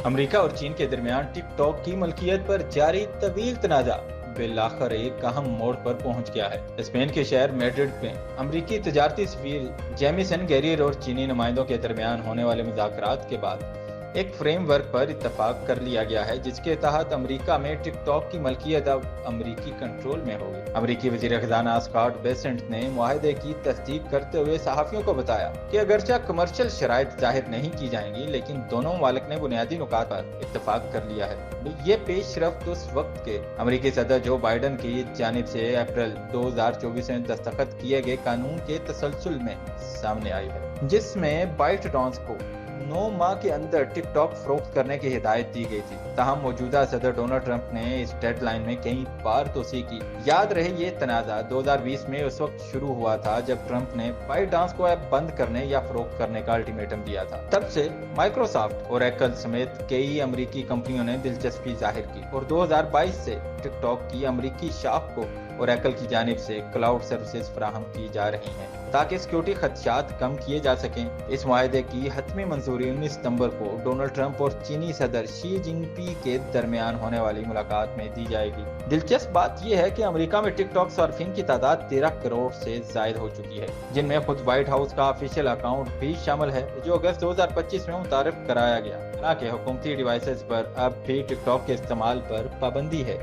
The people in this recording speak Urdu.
امریکہ اور چین کے درمیان ٹک ٹاک کی ملکیت پر جاری طویل تنازع بالآخر ایک اہم موڑ پر پہنچ گیا ہے۔ اسپین کے شہر میڈرڈ میں امریکی تجارتی سفیر جیمیسن گیریر اور چینی نمائندوں کے درمیان ہونے والے مذاکرات کے بعد ایک فریم ورک پر اتفاق کر لیا گیا ہے، جس کے تحت امریکہ میں ٹک ٹاک کی ملکیت اب امریکی کنٹرول میں ہوگی۔ امریکی وزیر خزانہ اسکاٹ بیسنٹ نے معاہدے کی تصدیق کرتے ہوئے صحافیوں کو بتایا کہ اگرچہ کمرشل شرائط ظاہر نہیں کی جائیں گی، لیکن دونوں ممالک نے بنیادی نکات پر اتفاق کر لیا ہے۔ یہ پیش رفت اس وقت کے امریکی صدر جو بائیڈن کی جانب سے اپریل 2024 میں دستخط کیے گئے قانون کے تسلسل میں سامنے آئی ہے، جس میں بائٹ ڈانس کو 9 ماہ کے اندر ٹک ٹاک فروخت کرنے کی ہدایت دی گئی تھی۔ تاہم موجودہ صدر ڈونلڈ ٹرمپ نے اس ڈیڈ لائن میں کئی بار توسیع کی۔ یاد رہے یہ تنازع 2020 میں اس وقت شروع ہوا تھا جب ٹرمپ نے بائٹ ڈانس کو ایپ بند کرنے یا فروخت کرنے کا الٹیمیٹم دیا تھا۔ تب سے مائکروسافٹ اور ایپل سمیت کئی امریکی کمپنیوں نے دلچسپی ظاہر کی اور 2022 سے ٹک ٹاک کی امریکی شاخ کو اور ایپل کی جانب سے کلاؤڈ سروسز فراہم کی جا رہی ہیں تاکہ سیکیورٹی خدشات کم کیے جا سکیں۔ اس معاہدے کی حتمی منظوری 19 ستمبر کو ڈونلڈ ٹرمپ اور چینی صدر شی جن پنگ کے درمیان ہونے والی ملاقات میں دی جائے گی۔ دلچسپ بات یہ ہے کہ امریکہ میں ٹک ٹاک صارفین کی تعداد 13 کروڑ سے زائد ہو چکی ہے، جن میں خود وائٹ ہاؤس کا آفیشیل اکاؤنٹ بھی شامل ہے، جو اگست 2025 میں متعارف کرایا گیا۔ حالانکہ حکومتی ڈیوائسز پر اب بھی ٹک ٹاک کے استعمال پر پابندی ہے۔